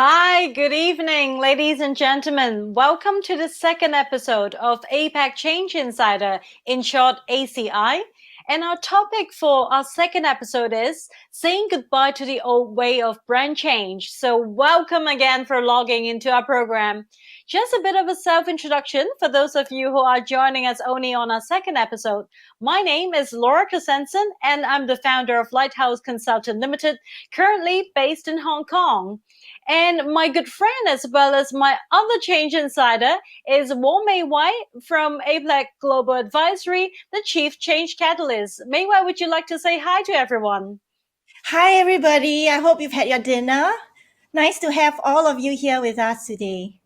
Hi, good evening, ladies and gentlemen. Welcome to the second episode of APAC Change Insider, in short ACI. And our topic for our second episode is saying goodbye to the old way of brand change. So welcome again for logging into our program. Just a bit of a self-introduction for those of you who are joining us only on our second episode. My name is Laura Cozijnsen and I'm the founder of Lighthouse Consultant Limited, currently based in Hong Kong. And my good friend, as well as my other change insider, is Wong Mei Wai from APAC Global Advisory, the Chief Change Catalyst. Mei Wai, would you like to say hi to everyone? Hi, everybody. I hope you've had your dinner. Nice to have all of you here with us today.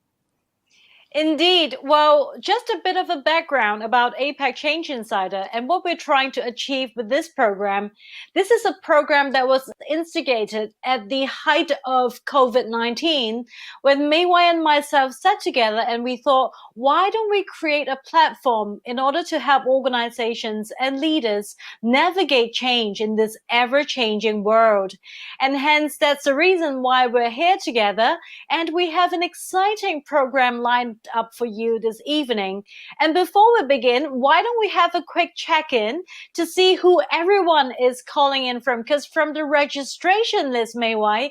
Indeed. Well, just a bit of a background about APAC Change Insider and what we're trying to achieve with this program. This is a program that was instigated at the height of COVID-19 when Mei Wai and myself sat together and we thought, why don't we create a platform in order to help organizations and leaders navigate change in this ever-changing world? And hence, that's the reason why we're here together, and we have an exciting program lined up for you this evening. And before we begin, why don't we have a quick check-in to see who everyone is calling in from? Because from the registration list, Mei Wai,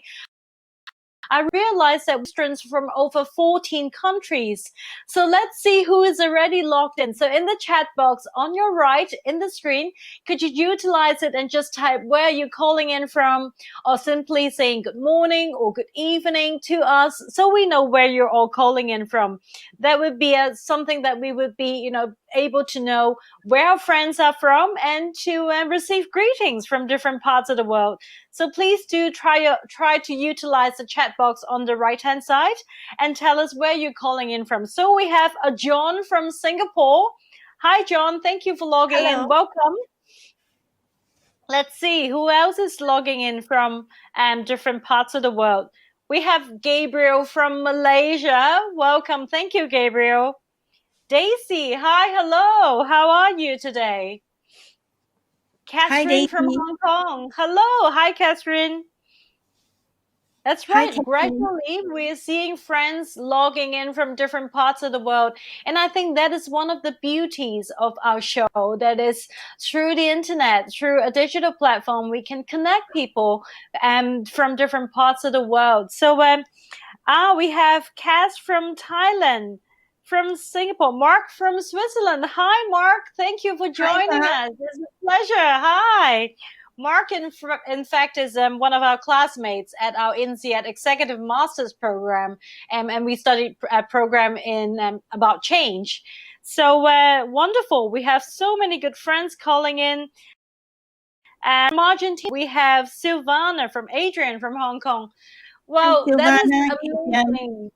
I realized that students from over 14 countries. So let's see who is already logged in. So in the chat box on your right in the screen, could you utilize it and just type where you're calling in from, or simply saying good morning or good evening to us so we know where you're all calling in from. That would be something that we would be, able to know where our friends are from and to receive greetings from different parts of the world. So please do try to utilize the chat box on the right-hand side and tell us where you're calling in from. So we have a John from Singapore. Hi, John. Thank you for logging in. Welcome. Let's see who else is logging in from different parts of the world. We have Gabriel from Malaysia. Welcome. Thank you, Gabriel. Daisy, hi, hello. How are you today? Catherine from Hong Kong. Hello. Hi, Catherine. That's right. Hi, Gradually, we're seeing friends logging in from different parts of the world. And I think that is one of the beauties of our show. That is through the internet, through a digital platform, we can connect people from different parts of the world. So we have Cass from Thailand, from Singapore, Mark from Switzerland. Hi, Mark. Thank you for joining us. It's a pleasure. Hi. Mark, in fact, is one of our classmates at our INSEAD Executive Master's Program, and we studied a program in about change. So wonderful. We have so many good friends calling in. From Argentina, we have Silvana from Adrian from Hong Kong. Well, that is amazing.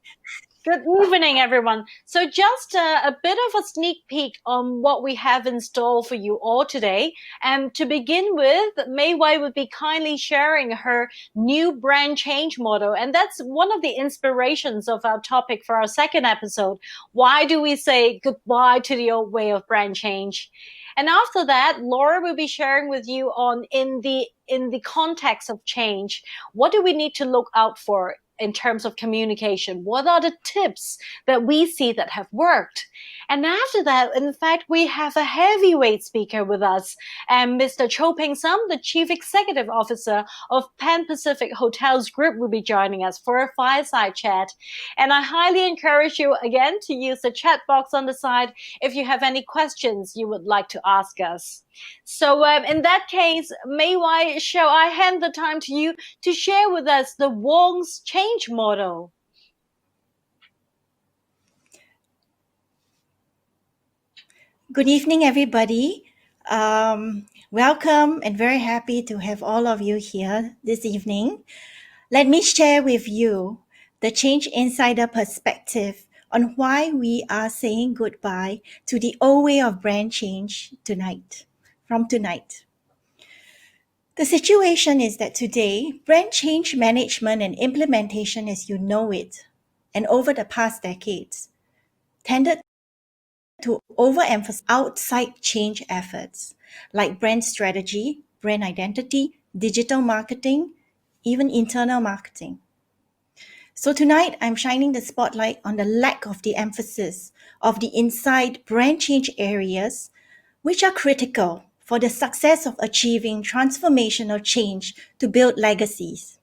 Good evening, everyone. So just a bit of a sneak peek on what we have in store for you all today. And to begin with, Mei Wai would be kindly sharing her new brand change model. And that's one of the inspirations of our topic for our second episode. Why do we say goodbye to the old way of brand change? And after that, Laura will be sharing with you on in the context of change, what do we need to look out for in terms of communication? What are the tips that we see that have worked? And after that, in fact, we have a heavyweight speaker with us, Mr. Choe Peng Sum, the Chief Executive Officer of Pan Pacific Hotels Group, will be joining us for a fireside chat. And I highly encourage you again to use the chat box on the side if you have any questions you would like to ask us. So in that case, Mei Wai, shall I hand the time to you to share with us the Wong's change model? Good evening, everybody. Welcome and very happy to have all of you here this evening. Let me share with you the Change Insider perspective on why we are saying goodbye to the old way of brand change tonight. The situation is that today, brand change management and implementation as you know it, and over the past decades, tended to overemphasize outside change efforts like brand strategy, brand identity, digital marketing, even internal marketing. So tonight, I'm shining the spotlight on the lack of the emphasis of the inside brand change areas, which are critical for the success of achieving transformational change to build legacies.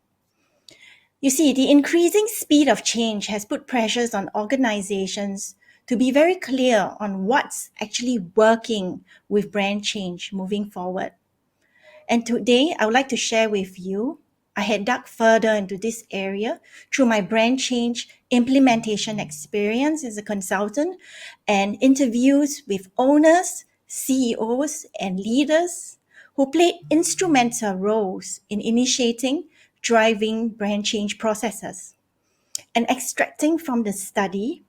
You see, the increasing speed of change has put pressures on organizations to be very clear on what's actually working with brand change moving forward. And today, I would like to share with you, I had dug further into this area through my brand change implementation experience as a consultant and interviews with owners, CEOs, and leaders who played instrumental roles in initiating, driving brand change processes. And extracting from the study,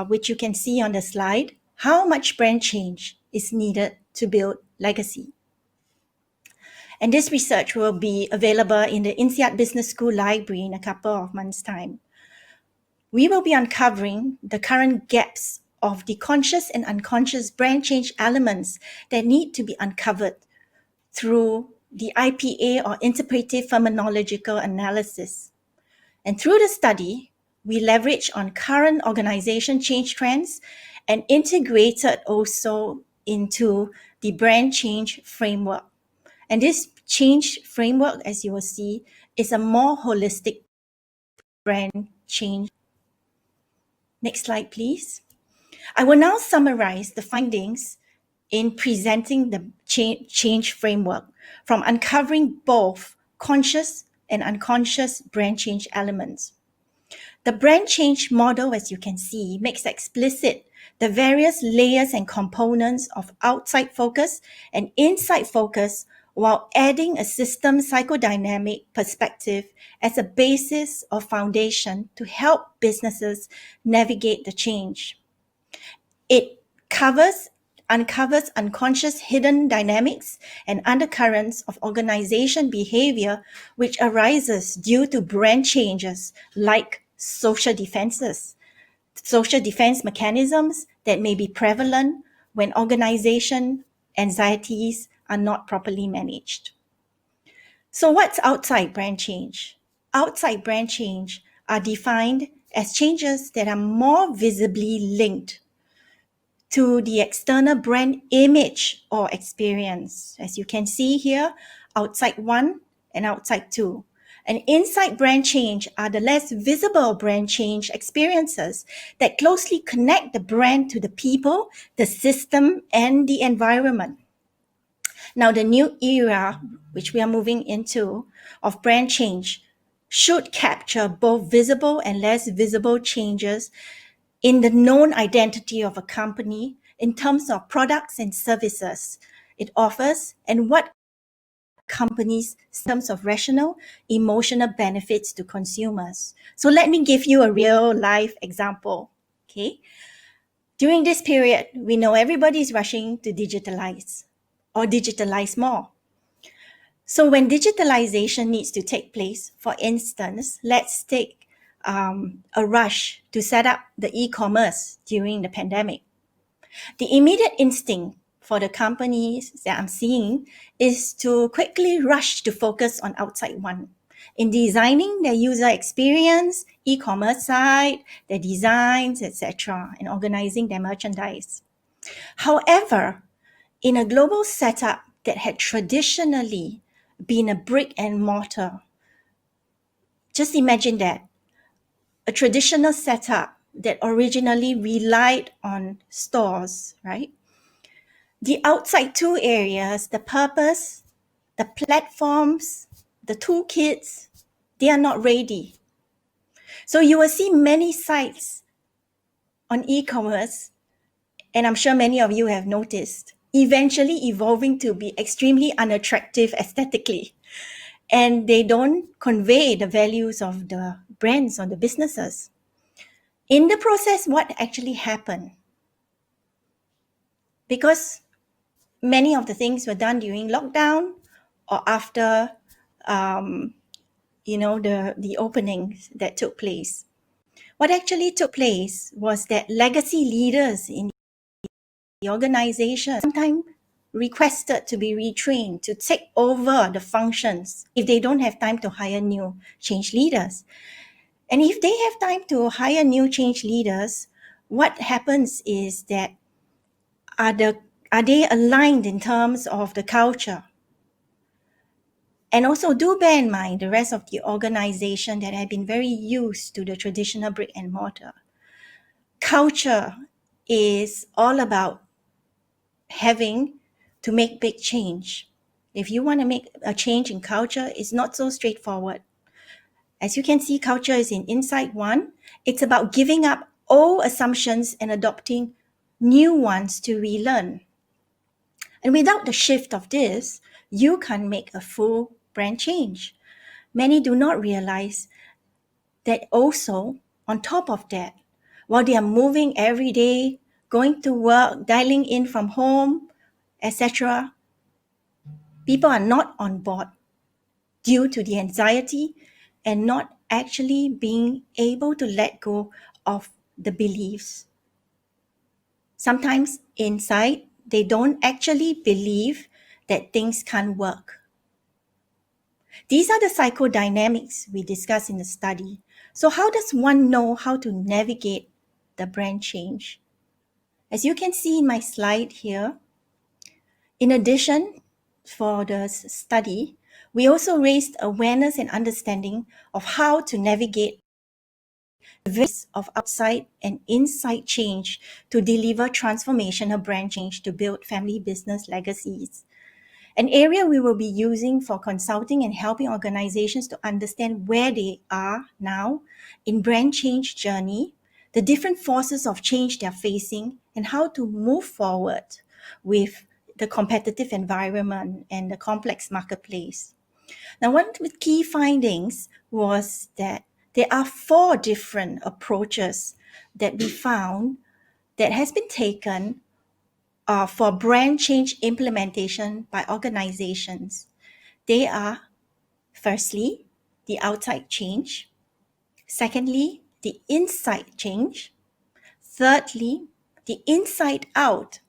which you can see on the slide, how much brand change is needed to build legacy. And this research will be available in the INSEAD Business School Library in a couple of months' time. We will be uncovering the current gaps of the conscious and unconscious brand change elements that need to be uncovered through the IPA or interpretive phenomenological analysis. And through the study, we leverage on current organization change trends and integrated also into the brand change framework. And this change framework, as you will see, is a more holistic brand change. Next slide, please. I will now summarize the findings in presenting the change framework from uncovering both conscious and unconscious brand change elements. The brand change model, as you can see, makes explicit the various layers and components of outside focus and inside focus while adding a system psychodynamic perspective as a basis or foundation to help businesses navigate the change. It uncovers unconscious hidden dynamics and undercurrents of organization behavior which arises due to brand changes like social defense mechanisms that may be prevalent when organization anxieties are not properly managed. So what's outside brand change? Outside brand change are defined as changes that are more visibly linked to the external brand image or experience. As you can see here, outside 1 and outside 2. And inside brand change are the less visible brand change experiences that closely connect the brand to the people, the system, and the environment. Now, the new era, which we are moving into, of brand change should capture both visible and less visible changes in the known identity of a company in terms of products and services it offers and what companies in terms of rational, emotional benefits to consumers. So let me give you a real life example. Okay. During this period, we know everybody is rushing to digitalize or digitalize more. So when digitalization needs to take place, for instance, let's take a rush to set up the e-commerce during the pandemic. The immediate instinct for the companies that I'm seeing is to quickly rush to focus on outside 1 in designing their user experience, e-commerce site, their designs, etc., and organizing their merchandise. However, in a global setup that had traditionally been a brick and mortar, just imagine that, a traditional setup that originally relied on stores, right? The outside 2 areas, the purpose, the platforms, the toolkits, they are not ready. So you will see many sites on e-commerce, and I'm sure many of you have noticed, eventually evolving to be extremely unattractive aesthetically. And they don't convey the values of the brands or the businesses. In the process, what actually happened? Because many of the things were done during lockdown or after the openings that took place. What actually took place was that legacy leaders in the organization sometimes requested to be retrained to take over the functions if they don't have time to hire new change leaders. And if they have time to hire new change leaders, what happens is that are they aligned in terms of the culture? And also do bear in mind the rest of the organization that have been very used to the traditional brick and mortar. Culture is all about having to make big change. If you want to make a change in culture, it's not so straightforward. As you can see, culture is in Insight 1. It's about giving up old assumptions and adopting new ones to relearn. And without the shift of this, you can't make a full brand change. Many do not realize that also, on top of that, while they are moving every day, going to work, dialing in from home, etc., people are not on board due to the anxiety and not actually being able to let go of the beliefs. Sometimes inside, they don't actually believe that things can't work. These are the psychodynamics we discussed in the study. So how does one know how to navigate the brand change? As you can see in my slide here, in addition, for the study, we also raised awareness and understanding of how to navigate the risks of outside and inside change to deliver transformational brand change to build family business legacies. An area we will be using for consulting and helping organizations to understand where they are now in brand change journey, the different forces of change they're facing, and how to move forward with the competitive environment and the complex marketplace. Now, one of the key findings was that there are 4 different approaches that we found that has been taken for brand change implementation by organizations. They are, firstly, the outside change. Secondly, the inside change. Thirdly, the inside out.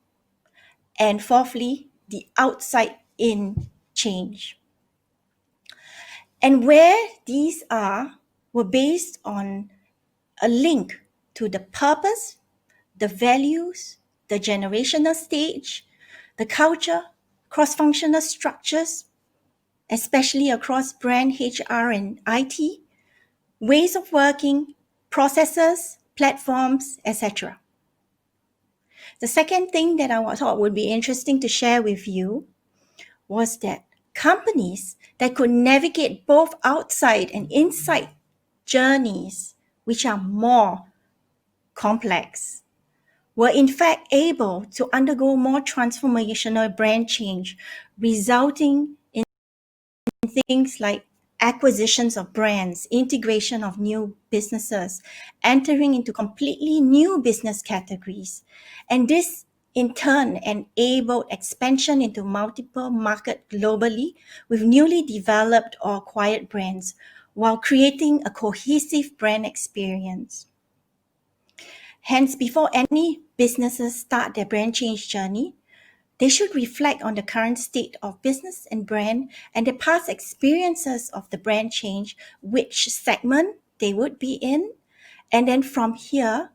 And fourthly, the outside in change. And where these are were based on a link to the purpose, the values, the generational stage, the culture, cross-functional structures, especially across brand HR and IT, ways of working, processes, platforms, etc. The second thing that I thought would be interesting to share with you was that companies that could navigate both outside and inside journeys, which are more complex, were in fact able to undergo more transformational brand change, resulting in things like acquisitions of brands, integration of new businesses, entering into completely new business categories. And this in turn enabled expansion into multiple markets globally with newly developed or acquired brands while creating a cohesive brand experience. Hence, before any businesses start their brand change journey, they should reflect on the current state of business and brand and the past experiences of the brand change, which segment they would be in. And then from here,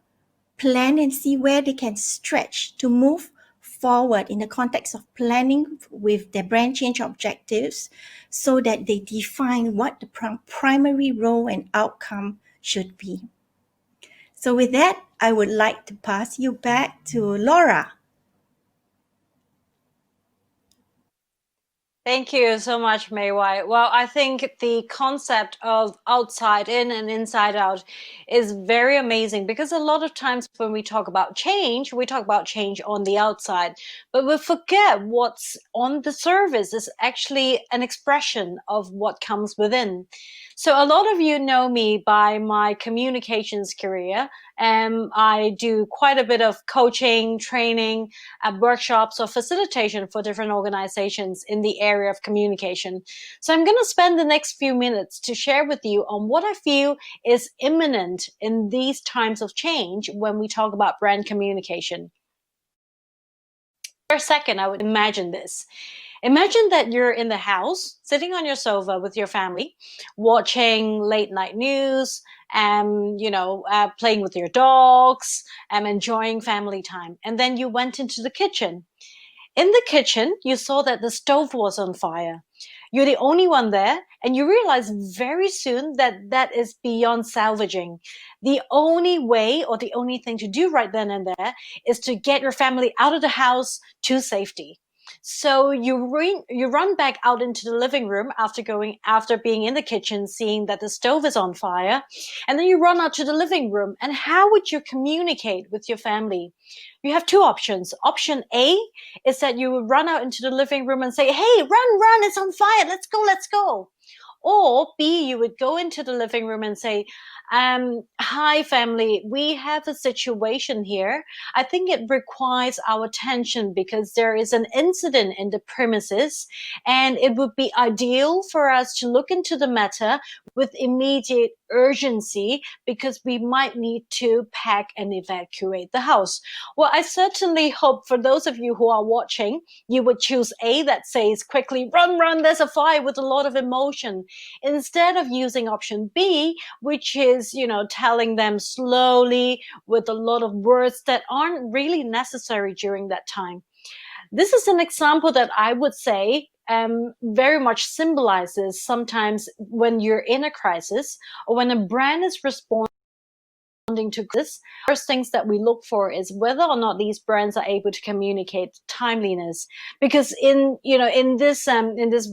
plan and see where they can stretch to move forward in the context of planning with their brand change objectives so that they define what the primary role and outcome should be. So with that, I would like to pass you back to Laura. Thank you so much, Mei Wai. Well, I think the concept of outside in and inside out is very amazing because a lot of times when we talk about change, we talk about change on the outside, but we forget what's on the surface is actually an expression of what comes within. So a lot of you know me by my communications career. I do quite a bit of coaching, training, workshops or facilitation for different organizations in the area of communication. So I'm going to spend the next few minutes to share with you on what I feel is imminent in these times of change when we talk about brand communication. For a second, I would imagine this. Imagine that you're in the house, sitting on your sofa with your family, watching late night news, playing with your dogs, enjoying family time. And then you went into the kitchen. In the kitchen, you saw that the stove was on fire. You're the only one there, and you realize very soon that that is beyond salvaging. The only way or the only thing to do right then and there is to get your family out of the house to safety. So you run back out into the living room after being in the kitchen, seeing that the stove is on fire, and then you run out to the living room. And how would you communicate with your family? You have two options. Option A is that you would run out into the living room and say, "Hey, run, it's on fire, let's go, let's go." Or B, you would go into the living room and say, "Hi, family, we have a situation here. I think it requires our attention because there is an incident in the premises, and it would be ideal for us to look into the matter with immediate urgency because we might need to pack and evacuate the house." Well, I certainly hope for those of you who are watching, you would choose A, that says quickly, run, there's a fire, with a lot of emotion, instead of using option B, which is, telling them slowly with a lot of words that aren't really necessary during that time. This is an example that I would say very much symbolizes sometimes when you're in a crisis or when a brand is responding to this. First things that we look for is whether or not these brands are able to communicate timeliness, because in this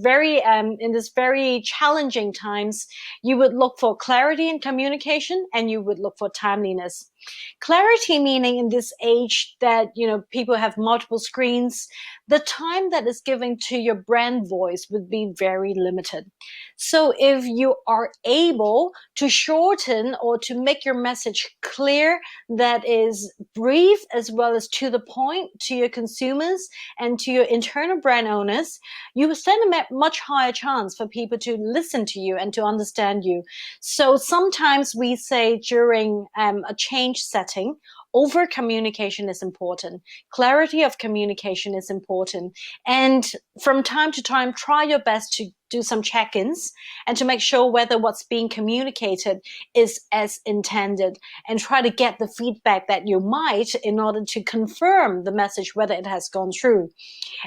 very challenging times, you would look for clarity in communication and you would look for timeliness. Clarity meaning in this age that people have multiple screens, the time that is given to your brand voice would be very limited. So if you are able to shorten or to make your message clear, that is brief as well as to the point to your consumers and to your internal brand owners, you stand a much higher chance for people to listen to you and to understand you. So sometimes we say during a change setting, over communication is important. Clarity of communication is important. And from time to time, try your best to do some check-ins and to make sure whether what's being communicated is as intended, and try to get the feedback that you might in order to confirm the message, whether it has gone through.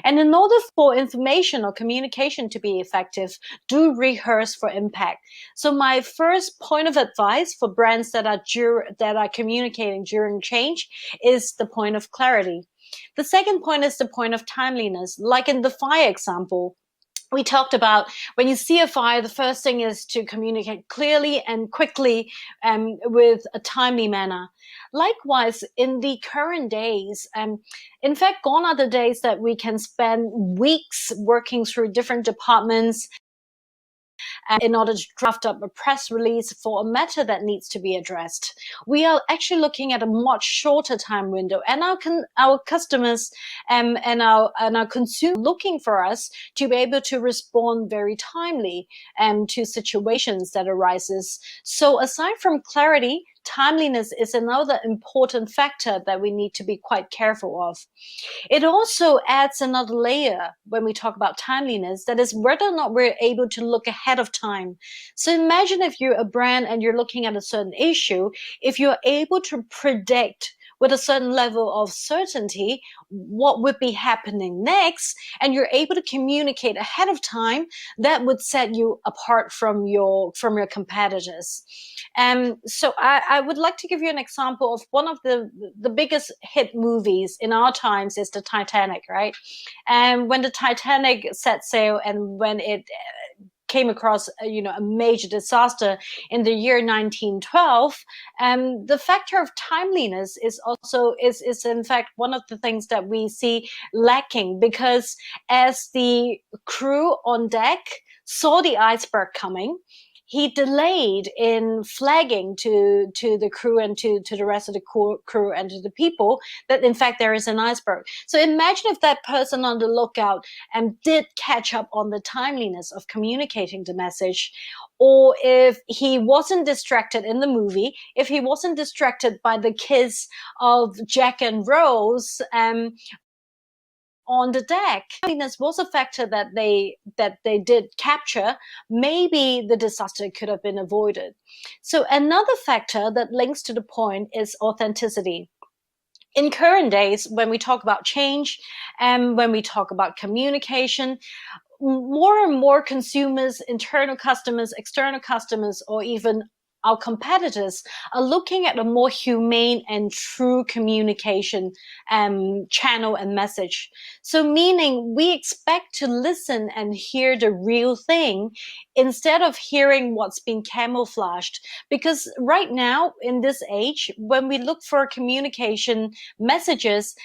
And in order for information or communication to be effective, do rehearse for impact. So my first point of advice for brands that are communicating during change is the point of clarity. The second point is the point of timeliness. Like in the fire example, we talked about when you see a fire, the first thing is to communicate clearly and quickly with a timely manner. Likewise, in the current days, in fact, gone are the days that we can spend weeks working through different departments in order to draft up a press release for a matter that needs to be addressed. We are actually looking at a much shorter time window, and our customers and our consumers looking for us to be able to respond very timely to situations that arises. So aside from clarity, timeliness is another important factor that we need to be quite careful of. It also adds another layer when we talk about timeliness, that is whether or not we're able to look ahead of time. So imagine if you're a brand and you're looking at a certain issue, if you're able to predict with a certain level of certainty what would be happening next, and you're able to communicate ahead of time, that would set you apart from your competitors. So I would like to give you an example of one of the biggest hit movies in our times is the Titanic, right? And when the Titanic set sail and when it came across a major disaster in the year 1912, the factor of timeliness is in fact one of the things that we see lacking, because as the crew on deck saw the iceberg coming, he delayed in flagging to the crew and to the rest of the crew and to the people that in fact there is an iceberg. So imagine if that person on the lookout did catch up on the timeliness of communicating the message, or if he wasn't distracted in the movie, if he wasn't distracted by the kiss of Jack and Rose on the deck. Cleanliness was a factor that they did capture. Maybe the disaster could have been avoided. So another factor that links to the point is authenticity. In current days, when we talk about change and when we talk about communication, more and more consumers, internal customers, external customers, or even our competitors are looking at a more humane and true communication channel and message. So meaning we expect to listen and hear the real thing instead of hearing what's been camouflaged. Because right now in this age, when we look for communication messages,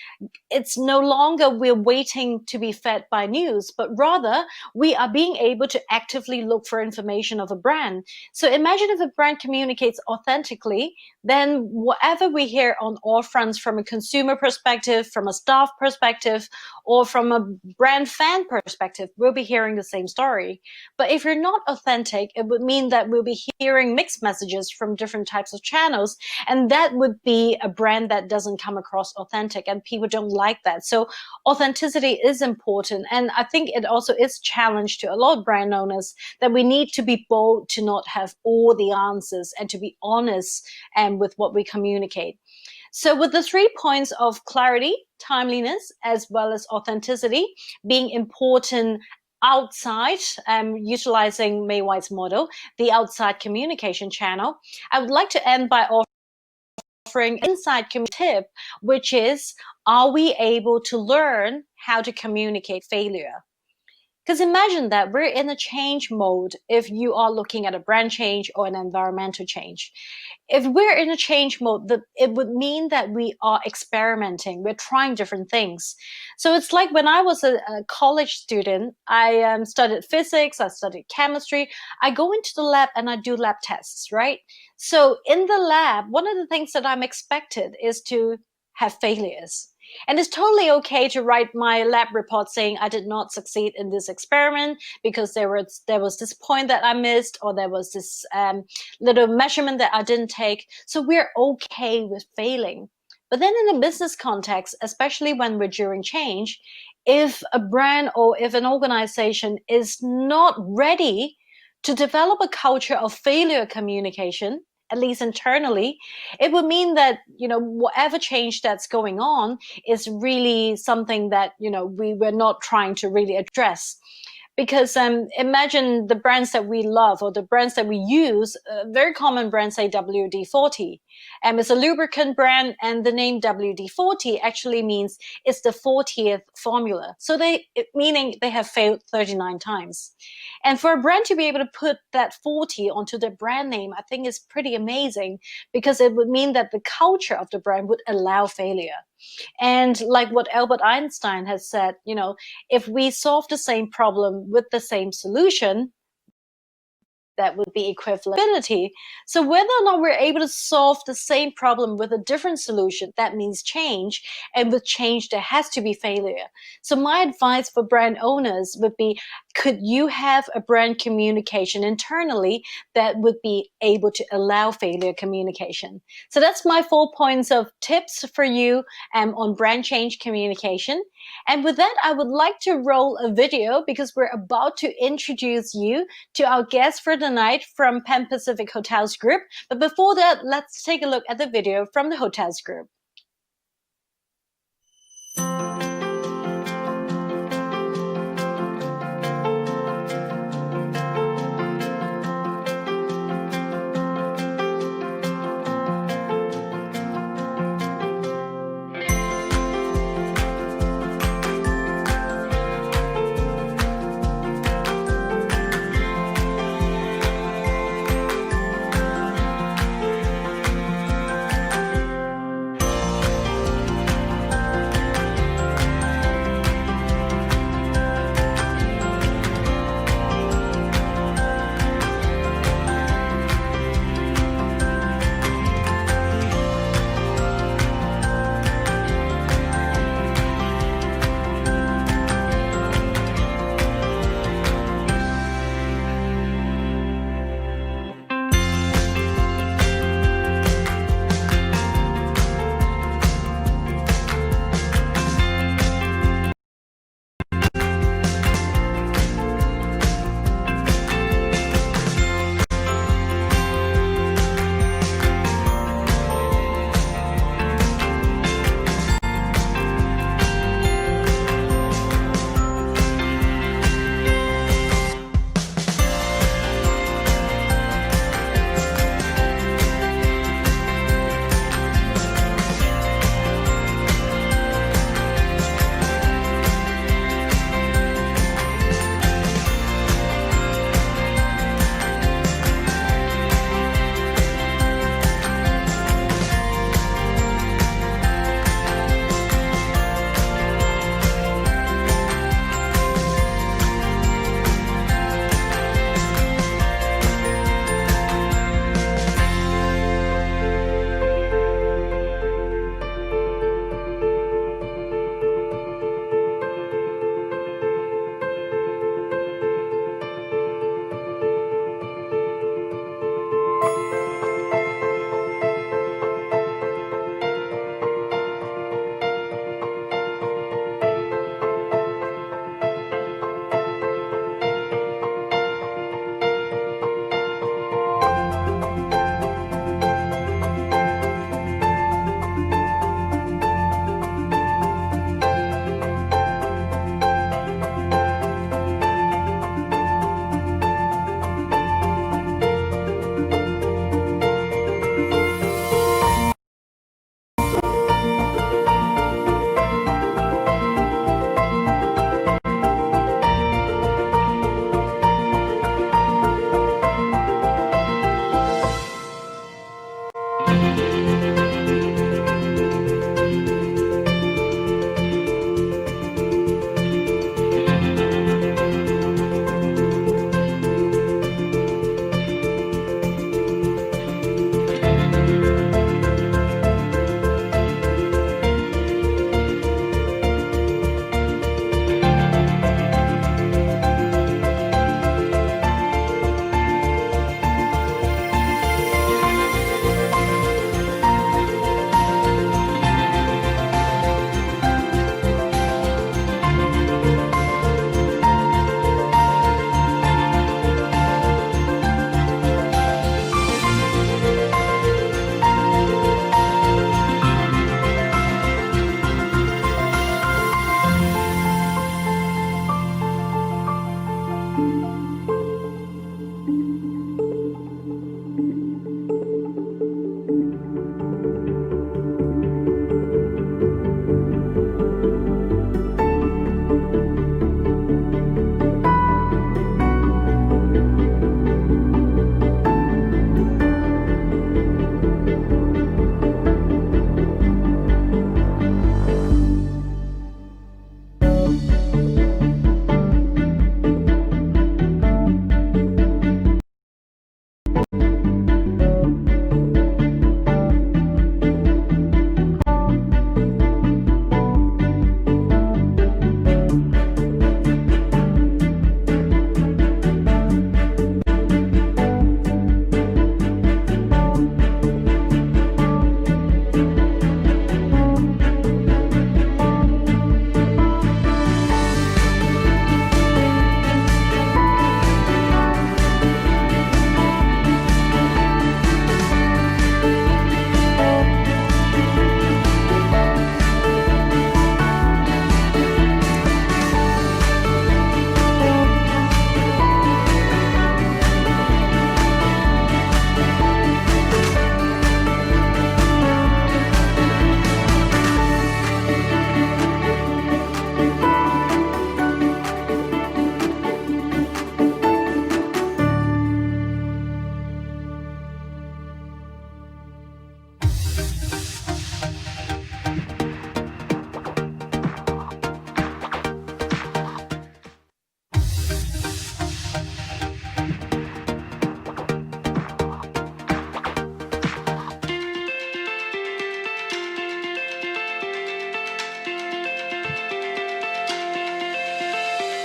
it's no longer we're waiting to be fed by news, but rather we are being able to actively look for information of a brand. So imagine if a brand communicates authentically, then whatever we hear on all fronts, from a consumer perspective, from a staff perspective, or from a brand fan perspective, we'll be hearing the same story. But if you're not authentic, it would mean that we'll be hearing mixed messages from different types of channels, and that would be a brand that doesn't come across authentic, and people don't like that. So authenticity is important, and I think it also is a challenge to a lot of brand owners that we need to be bold to not have all the answers and to be honest with what we communicate. So with the 3 points of clarity, timeliness, as well as authenticity being important outside, utilizing Mei Wai's model, the outside communication channel, I would like to end by offering an inside tip, which is, are we able to learn how to communicate failure? Because imagine that we're in a change mode if you are looking at a brand change or an environmental change. If we're in a change mode, it would mean that we are experimenting, we're trying different things. So it's like when I was a college student, I studied physics, I studied chemistry, I go into the lab and I do lab tests, right? So in the lab, one of the things that I'm expected is to have failures. And it's totally okay to write my lab report saying I did not succeed in this experiment because there was this point that I missed, or there was this little measurement that I didn't take. So we're okay with failing. But then in a business context, especially when we're during change, if a brand or if an organization is not ready to develop a culture of failure communication, at least internally, it would mean that, whatever change that's going on is really something that, we were not trying to really address. Because imagine the brands that we love or the brands that we use, very common brands say WD-40. It's a lubricant brand, and the name WD-40 actually means it's the 40th formula. So meaning they have failed 39 times. And for a brand to be able to put that 40 onto their brand name, I think is pretty amazing, because it would mean that the culture of the brand would allow failure. And like what Albert Einstein has said, if we solve the same problem with the same solution, that would be equivalent. So whether or not we're able to solve the same problem with a different solution, that means change. And with change, there has to be failure. So my advice for brand owners would be, could you have a brand communication internally that would be able to allow failure communication? So that's my 4 points of tips for you on brand change communication. And with that, I would like to roll a video, because we're about to introduce you to our guest for the night from Pan Pacific Hotels Group. But before that, let's take a look at the video from the Hotels Group.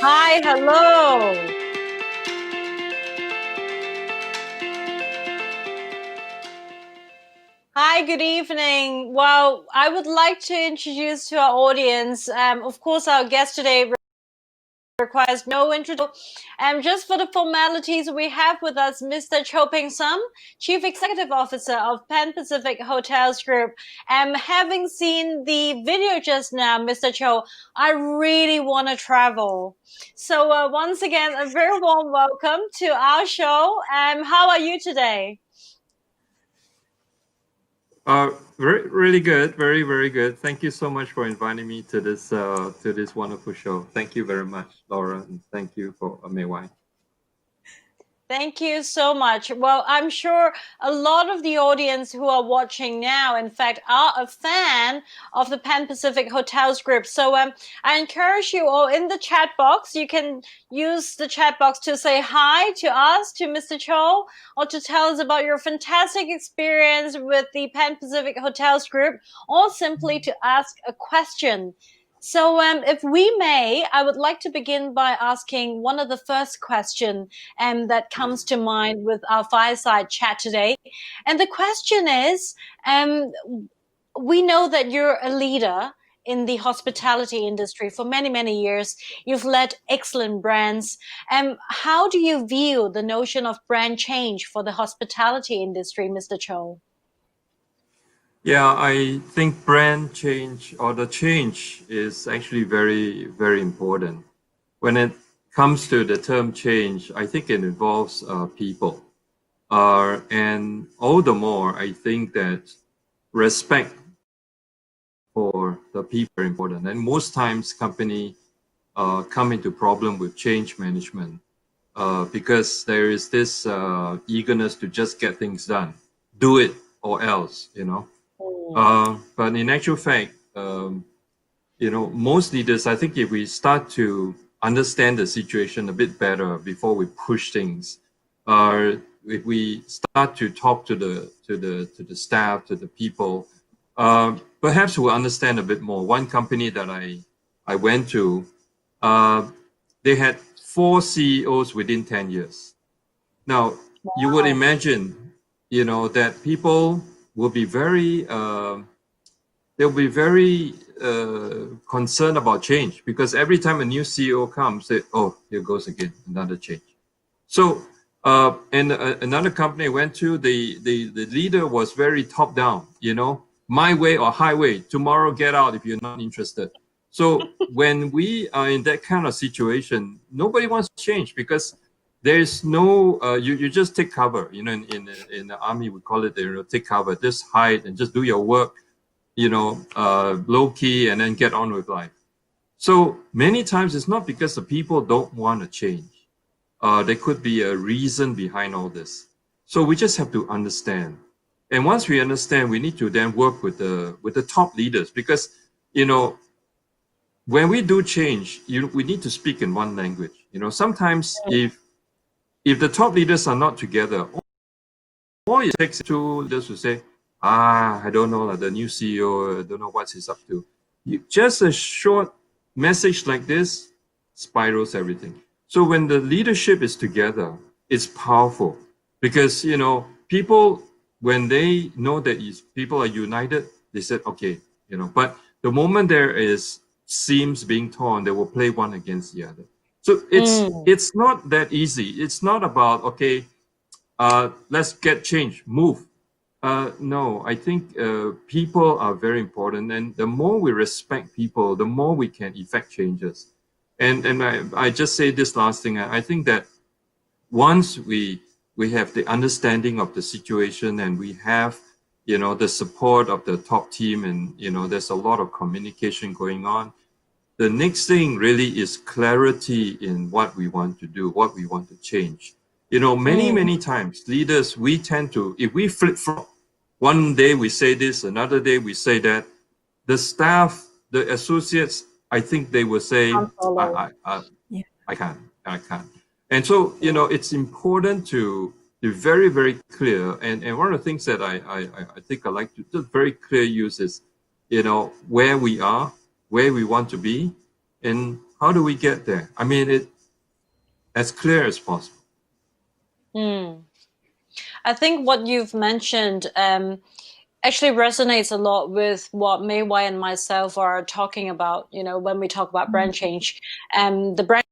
Hi, hello. Hi, good evening. Well, I would like to introduce to our audience, of course, our guest today requires no introduction. Just for the formalities, we have with us Mr. Choe Peng Sum, Chief Executive Officer of Pan Pacific Hotels Group. Having seen the video just now, Mr. Choe, I really want to travel. So once again, a very warm welcome to our show. How are you today? Really good, very good. Thank you so much for inviting me to this wonderful show. Thank you very much, Laura, and thank you for Mei Wai. Thank you so much. Well, I'm sure a lot of the audience who are watching now, in fact, are a fan of the Pan Pacific Hotels Group. So I encourage you all in the chat box. You can use the chat box to say hi to us, to Mr. Choe, or to tell us about your fantastic experience with the Pan Pacific Hotels Group, or simply to ask a question. So if we may, I would like to begin by asking one of the first questions that comes to mind with our fireside chat today. And the question is, we know that you're a leader in the hospitality industry for many, many years. You've led excellent brands. How do you view the notion of brand change for the hospitality industry, Mr. Choe? Yeah, I think brand change or the change is actually very important. When it comes to the term change, I think it involves people. And all the more, I think that respect for the people are important. And most times company come into problem with change management because there is this eagerness to just get things done, do it or else, you know. But in actual fact, you know, most leaders, I think if we start to understand the situation a bit better before we push things, if we start to talk to the staff, to the people, perhaps we'll understand a bit more. One company that I went to, they had 4 CEOs within 10 years. Now, you would imagine, you know, that people will be they'll be very concerned about change because every time a new CEO comes, they, oh, here goes again, another change. So, another company I went to, the leader was very top down, you know, my way or highway, tomorrow get out if you're not interested. So when we are in that kind of situation, nobody wants to change because there's no, you just take cover, you know, in the army, we call it, you know, take cover, just hide and just do your work, you know, low key and then get on with life. So many times it's not because the people don't want to change. There could be a reason behind all this. So we just have to understand. And once we understand, we need to then work with the top leaders because, you know, when we do change, we need to speak in one language. You know, sometimes if the top leaders are not together, all it takes two leaders to say, I don't know, the new CEO, I don't know what he's up to. Just a short message like this spirals everything. So when the leadership is together, it's powerful because, you know, people, when they know that people are united, they said, okay, you know, but the moment there is seams being torn, they will play one against the other. So it's not that easy. It's not about, okay, let's get change, move. No, I think people are very important, and the more we respect people, the more we can effect changes. And I just say this last thing. I think that once we have the understanding of the situation and we have, you know, the support of the top team, and you know, there's a lot of communication going on. The next thing really is clarity in what we want to do, what we want to change. You know, many times leaders, we tend to, if we flip-flop, one day we say this, another day we say that, the staff, the associates, I think they will say, I can't. And so, you know, it's important to be very clear. And one of the things that I think I like to just very clear use is, you know, where we are, where we want to be, and How do we get there? I mean, it as clear as possible. I think what you've mentioned actually resonates a lot with what Mei Wai and myself are talking about, you know, when we talk about brand change. The brand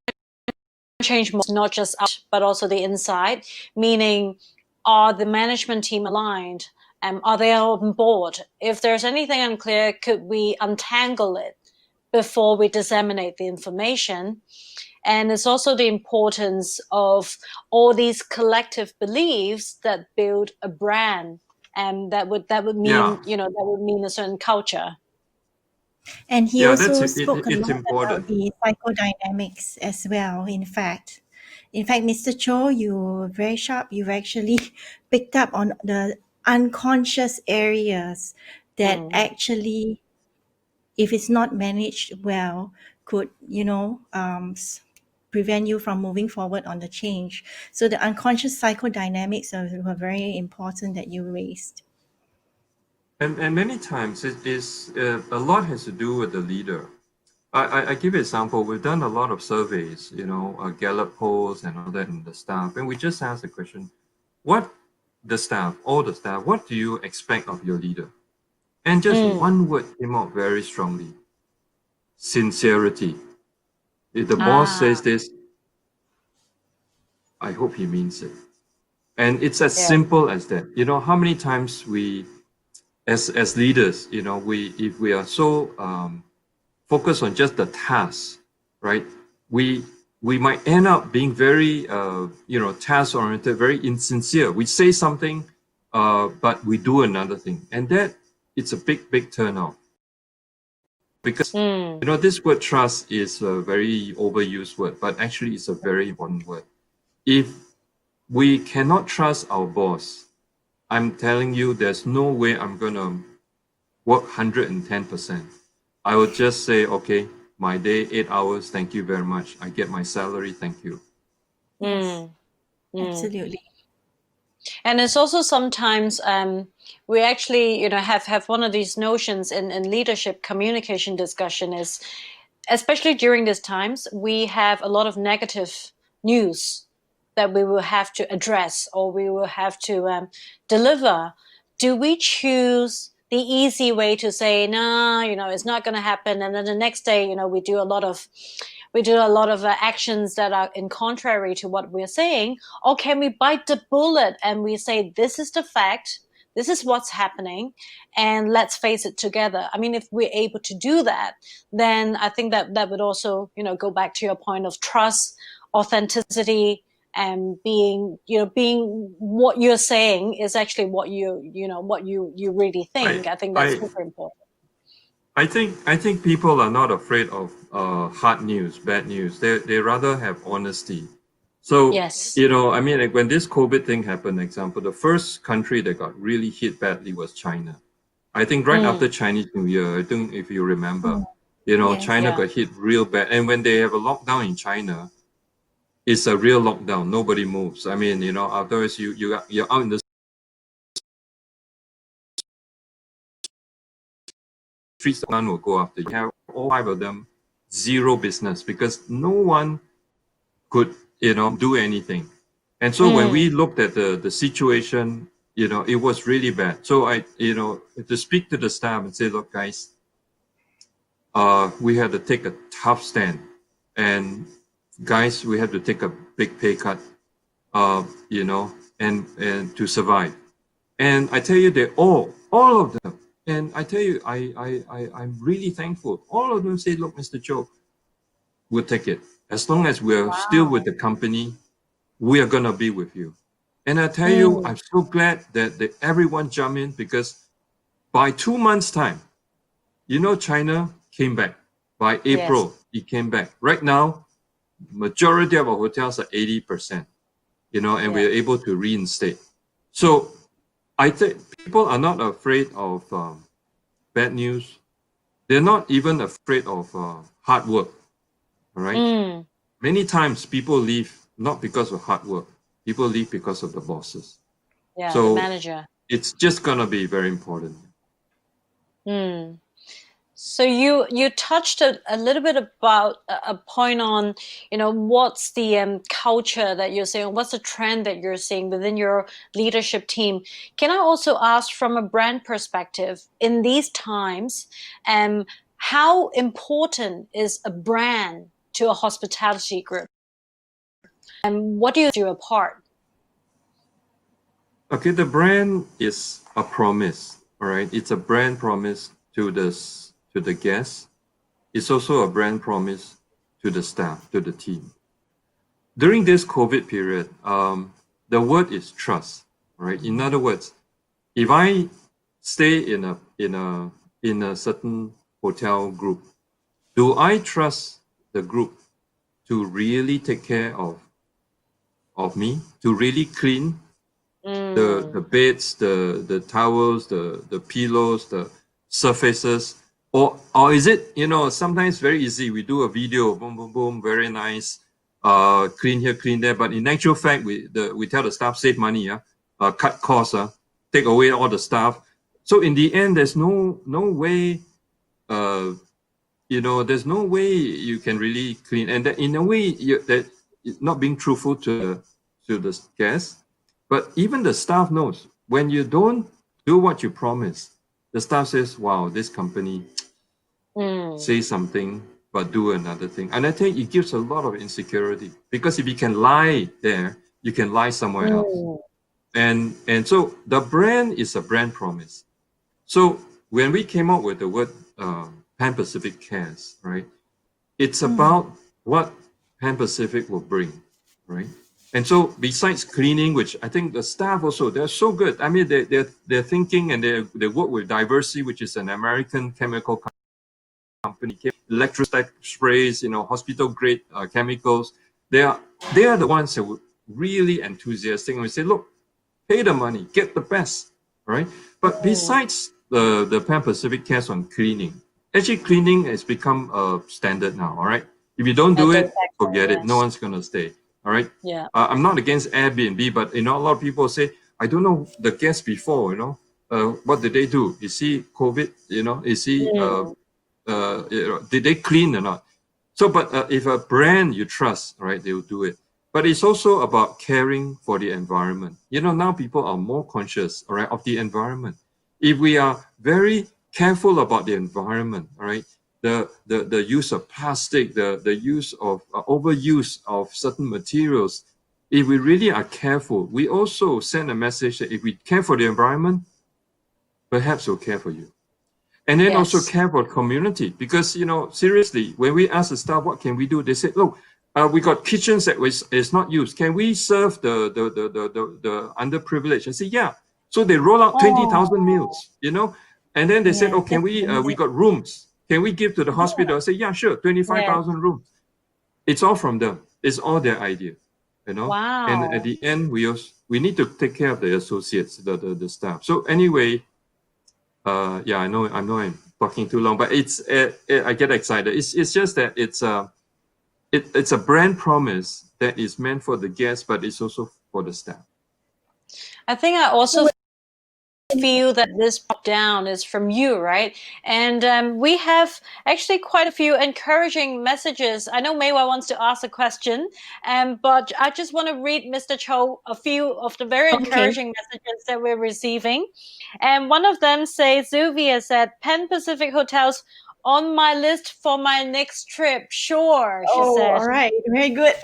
change is not just out, but also the inside, meaning are the management team aligned? Are they on board? If there's anything unclear, could we untangle it before we disseminate the information? And it's also the importance of all these collective beliefs that build a brand, and that would mean, you know, that would mean a certain culture. And he Yeah, also spoke a it's lot about important. the psychodynamics as well, in fact. Mr. Cho, you were very sharp. You've actually picked up on the unconscious areas that actually, if it's not managed well, could, prevent you from moving forward on the change. So the unconscious psychodynamics were very important that you raised. And many times it is a lot has to do with the leader. I give an example. We've done a lot of surveys, you know, Gallup polls and all that in the staff, and we just ask the question, all the staff, what do you expect of your leader? And just one word came out very strongly: sincerity. If the boss says this, I hope he means it. And it's as simple as that. You know, how many times we, as leaders, you know, if we are so focused on just the task, right? We might end up being very, task oriented, very insincere. We say something, but we do another thing, and that it's a big turnout. Because you know, this word trust is a very overused word, but actually it's a very important word. If we cannot trust our boss, I'm telling you, there's no way I'm gonna work 110%. I would just say, okay, my day, 8 hours, thank you very much. I get my salary, thank you. Yes, absolutely. And it's also sometimes we actually, you know, have one of these notions in leadership communication discussion is, especially during these times, we have a lot of negative news that we will have to address, or we will have to deliver. Do we choose the easy way to say, no, you know, it's not going to happen, and then the next day, you know, we do a lot of actions that are in contrary to what we're saying? Or can we bite the bullet and we say, this is the fact, this is what's happening, and let's face it together? I mean, if we're able to do that, then I think that would also, you know, go back to your point of trust, authenticity, and being what you're saying is actually what you really think. I think that's super important. I think people are not afraid of hard news, bad news. They rather have honesty. So, Yes. you know, I mean, like when this COVID thing happened, example, the first country that got really hit badly was China. I think right after Chinese New Year, I think if you remember, you know, Yes. China got hit real bad. And when they have a lockdown in China, it's a real lockdown. Nobody moves. I mean, you know, otherwise you're out in the streets, none will go after you. You have all 5 of them, zero business, because no one could, you know, do anything. And so when we looked at the situation, you know, it was really bad. So I, you know, to speak to the staff and say, look, guys, we had to take a tough stand, and guys, we had to take a big pay cut, you know, and to survive. And I tell you, they all of them. And I tell you, I'm really thankful. All of them say, look, Mr. Choe, we'll take it. As long as we're still with the company, we are going to be with you. And I tell you, I'm so glad that everyone jumped in, because by 2 months' time, you know, China came back. By April, it came back. Right now, majority of our hotels are 80%, you know, and we are able to reinstate. So I think people are not afraid of bad news. They're not even afraid of hard work. All right. Many times people leave not because of hard work. People leave because of the bosses. Yeah, So the manager. it's just gonna be very important. So you touched a little bit about a point on, what's the culture that you're seeing, what's the trend that you're seeing within your leadership team. Can I also ask from a brand perspective, in these times, how important is a brand to a hospitality group? And what do you do apart? Okay, the brand is a promise, all right? It's a brand promise to the guests. It's also a brand promise to the staff, to the team. During this COVID period, the word is trust, right? In other words, if I stay in a certain hotel group, do I trust the group to really take care of me, to really clean the beds, the towels, the pillows, the surfaces, or is it, sometimes very easy. We do a video, boom, boom, boom, very nice, clean here, clean there. But in actual fact, we tell the staff save money, cut costs, take away all the stuff. So in the end, there's no way, there's no way you can really clean. And that, in a way, that not being truthful to the guests. But even the staff knows when you don't do what you promise, the staff says, wow, this company say something, but do another thing. And I think it gives a lot of insecurity, because if you can lie there, you can lie somewhere else. And so the brand is a brand promise. So when we came up with the word Pan Pacific Cares, right? It's about what Pan Pacific will bring, right? And so besides cleaning, which I think the staff also, they're so good. I mean, they're thinking, and they work with Diversey, which is an American chemical company, electrostatic sprays, hospital grade chemicals. They are the ones that were really enthusiastic, and we say, look, pay the money, get the best, right? But besides the Pan Pacific Cares on cleaning, actually cleaning has become a standard now, all right? If you don't do it, forget it. No one's going to stay, all right? Yeah. I'm not against Airbnb, but, a lot of people say, I don't know the guests before, what did they do? Is he COVID, is he, did they clean or not? So, but if a brand you trust, right, they will do it. But it's also about caring for the environment. Now people are more conscious, all right, of the environment. If we are very careful about the environment, all right, the use of plastic, the use of overuse of certain materials, if we really are careful, we also send a message that if we care for the environment, perhaps we'll care for you. And then also care for community, because, seriously, when we ask the staff, what can we do? They said, look, we got kitchens that is not used. Can we serve the underprivileged? And say, yeah. So they roll out 20,000 meals, and then they said, oh, can we, we got rooms. Can we give to the hospital? I say, yeah, sure, 25,000 rooms. It's all from them. It's all their idea, Wow. And at the end, we need to take care of the associates, the staff. So anyway, yeah, I know I'm talking too long, but it's I get excited. It's just that it's a brand promise that is meant for the guests, but it's also for the staff. I think I also feel that this down is from you, right? And we have actually quite a few encouraging messages. I know Mei Wai wants to ask a question, but I just want to read Mr. Choe a few of the very encouraging messages that we're receiving. And one of them says, Zuvia said, Pan Pacific Hotels on my list for my next trip. Sure, she said. All right. Very good.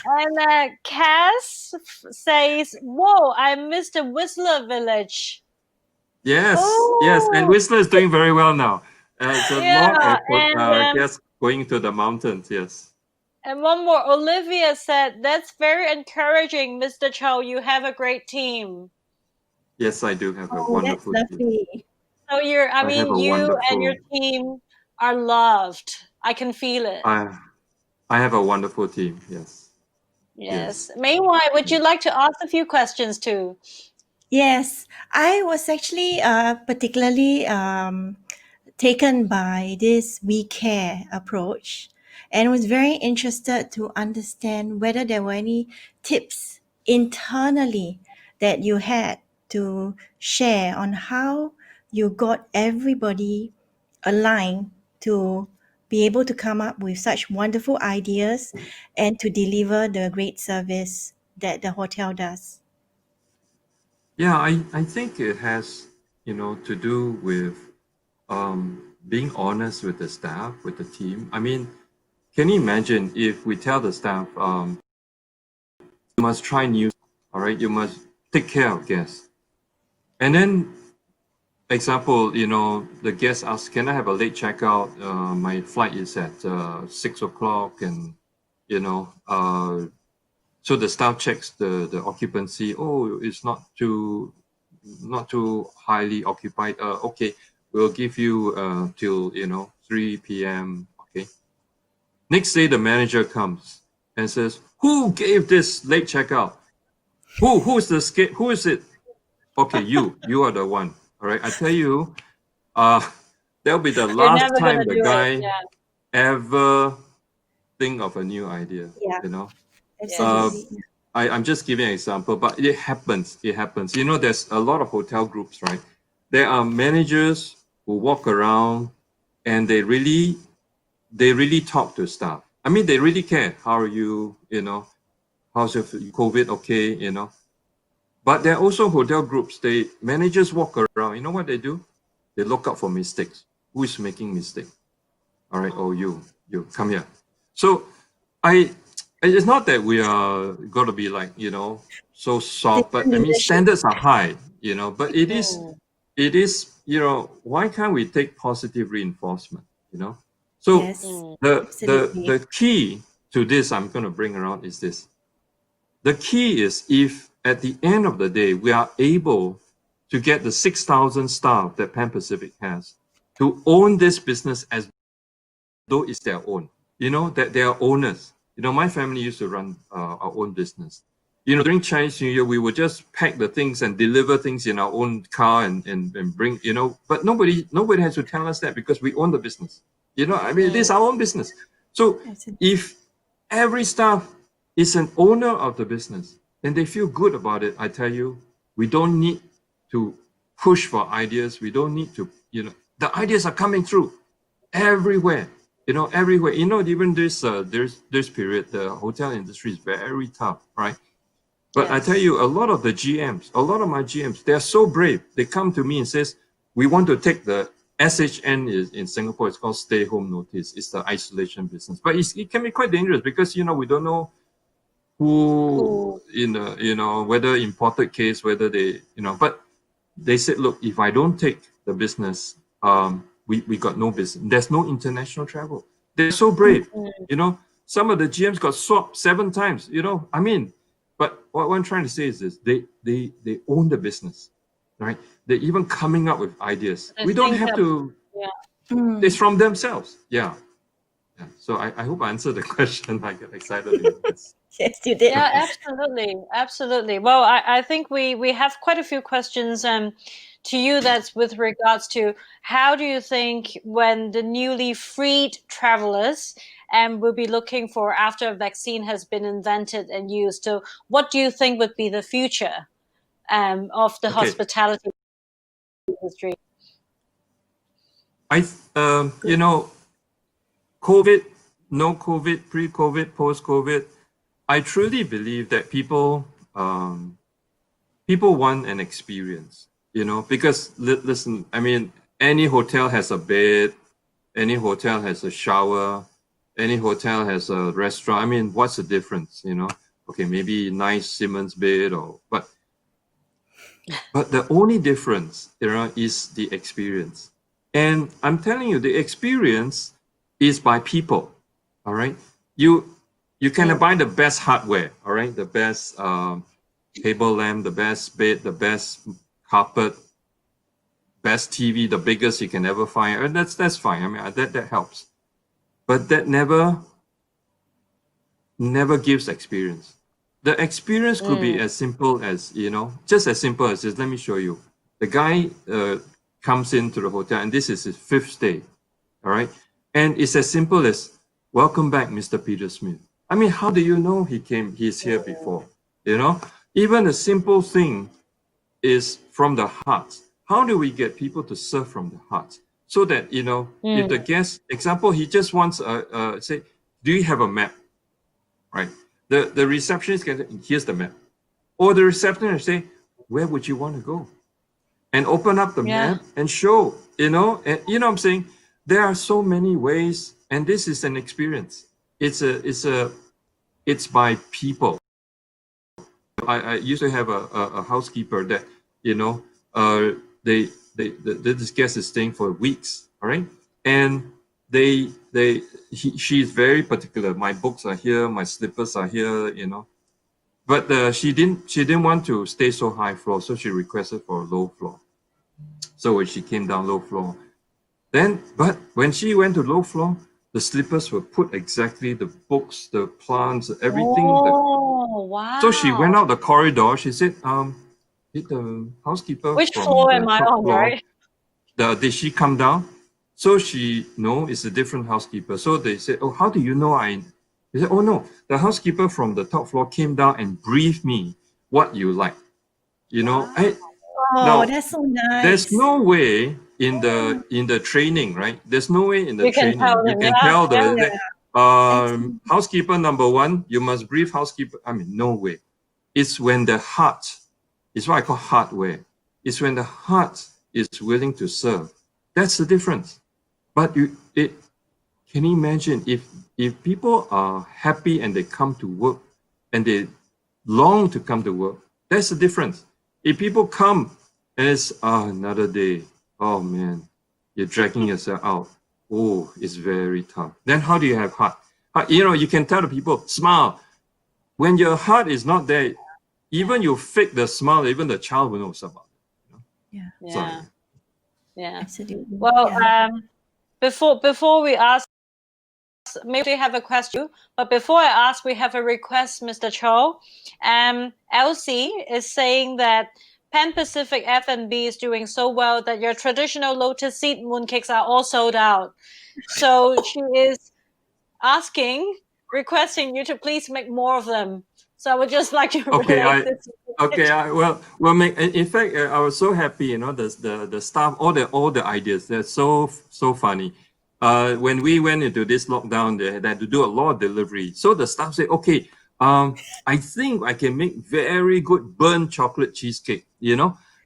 And Cass says, whoa, I missed the Whistler Village. Yes, yes, and Whistler is doing very well now. It's a lot of guests going to the mountains, yes. And one more, Olivia said, that's very encouraging, Mr. Choe. You have a great team. Yes, I do have a wonderful team. So you and your team are loved. I can feel it. I have a wonderful team, yes. Yes. Mei Wai, would you like to ask a few questions too? Yes, I was actually particularly taken by this We Care approach, and was very interested to understand whether there were any tips internally that you had to share on how you got everybody align to be able to come up with such wonderful ideas and to deliver the great service that the hotel does? Yeah, I think it has, to do with being honest with the staff, with the team. I mean, can you imagine if we tell the staff, you must try new, all right, you must take care of guests. And then, example, the guest asks, can I have a late checkout? My flight is at 6 o'clock, and, so the staff checks the occupancy. Oh, it's not too highly occupied. Okay, we'll give you till 3 p.m. Okay. Next day the manager comes and says, "Who gave this late checkout? Who is it? Okay, you are the one. All right, I tell you, that'll be the You're last never time gonna the do it. guy Yeah. ever think of a new idea. Yeah. You know." Absolutely. I'm just giving an example, but it happens. It happens. There's a lot of hotel groups, right? There are managers who walk around and they really talk to staff. I mean, they really care. How are you? How's your COVID? Okay, But there are also hotel groups. Managers walk around. You know what they do? They look out for mistakes. Who is making mistake? All right. Oh, you come here. So it's not that we are going to be like, so soft, but I mean, standards are high, but it is, why can't we take positive reinforcement, So Yes, the absolutely. key to this I'm going to bring around is this. The key is, if at the end of the day, we are able to get the 6,000 staff that Pan Pacific has to own this business as though it's their own, that they are owners. My family used to run our own business. During Chinese New Year, we would just pack the things and deliver things in our own car and bring, but nobody has to tell us that, because we own the business. I mean, it is our own business. So Absolutely. if every staff is an owner of the business and they feel good about it, I tell you, we don't need to push for ideas. We don't need to, the ideas are coming through everywhere. Everywhere. Even this period, the hotel industry is very tough, right? But I tell you, a lot of my GMs, they are so brave. They come to me and says, we want to take the SHN in Singapore. It's called stay home notice. It's the isolation business, but it can be quite dangerous, because we don't know who whether imported case, whether they but they said, look, if I don't take the business, we got no business. There's no international travel. They're so brave. Some of the GMs got swapped 7 times. I mean, but what I'm trying to say is this: they own the business, right? They're even coming up with ideas. We don't have to. Yeah. It's from themselves. Yeah. So I hope I answered the question. I get excited. Yes, you did. Yeah, absolutely. Well, I think we have quite a few questions to you, that's with regards to how do you think, when the newly freed travelers will be looking for after a vaccine has been invented and used. So what do you think would be the future of the hospitality industry? COVID, no COVID, pre-COVID, post-COVID, I truly believe that people want an experience, because listen, I mean, any hotel has a bed, any hotel has a shower, any hotel has a restaurant. I mean, what's the difference, Okay, maybe nice Siemens bed, but the only difference, is the experience. And I'm telling you, the experience is by people. All right, you can buy the best hardware. All right, the best table lamp, the best bed, the best carpet, best TV, the biggest you can ever find, and that's fine. I mean, that helps, but that never gives experience. The experience could be as simple as, just as simple as this. Let me show you. The guy comes into the hotel, and this is his 5th stay. All right, and it's as simple as, welcome back, Mr. Peter Smith. I mean, how do you know he's here before? Even a simple thing is from the heart. How do we get people to serve from the heart? so that, if the guest, example, he just wants, say, do you have a map? Right. The receptionist can, here's the map. Or the receptionist say, where would you want to go? And open up the map and show, and what I'm saying? There are so many ways, and this is an experience. It's by people. I used to have a housekeeper that, this guest is staying for weeks, all right? And she's very particular. My books are here, my slippers are here, But she didn't want to stay so high floor, so she requested for a low floor. So when she came down low floor, but when she went to low floor, the slippers were put exactly, the books, the plants, everything. Oh, wow. So she went out the corridor. She said, did the housekeeper Which from floor the am I top on, floor, right? Did she come down? So no, it's a different housekeeper. So they said, oh, how do you know They said, oh no, the housekeeper from the top floor came down and briefed me what you like. Oh, that's so nice. There's no way in the training, right? There's no way in the You can training tell you them, can yeah, tell yeah. housekeeper number one, you must brief housekeeper. I mean, no way. It's when the heart, it's what I call hardware. It's when the heart is willing to serve. That's the difference. But can you imagine if people are happy and they come to work and they long to come to work, that's the difference. If people come and it's another day, oh man, you're dragging yourself out. Oh, it's very tough. Then how do you have heart? You can tell the people, smile. When your heart is not there, even you fake the smile, even the child will know about it. Yeah. Sorry. Yeah. Absolutely. Well, before we ask, maybe we have a question, but before I ask, we have a request, Mr. Choe. Elsie is saying that Pan Pacific F&B is doing so well that your traditional lotus seed mooncakes are all sold out. So she is requesting you to please make more of them. So I would just like to relate this. In fact, I was so happy, the staff, all the ideas, they're so funny. When we went into this lockdown, they had to do a lot of delivery. So the staff said, okay, I think I can make very good burnt chocolate cheesecake,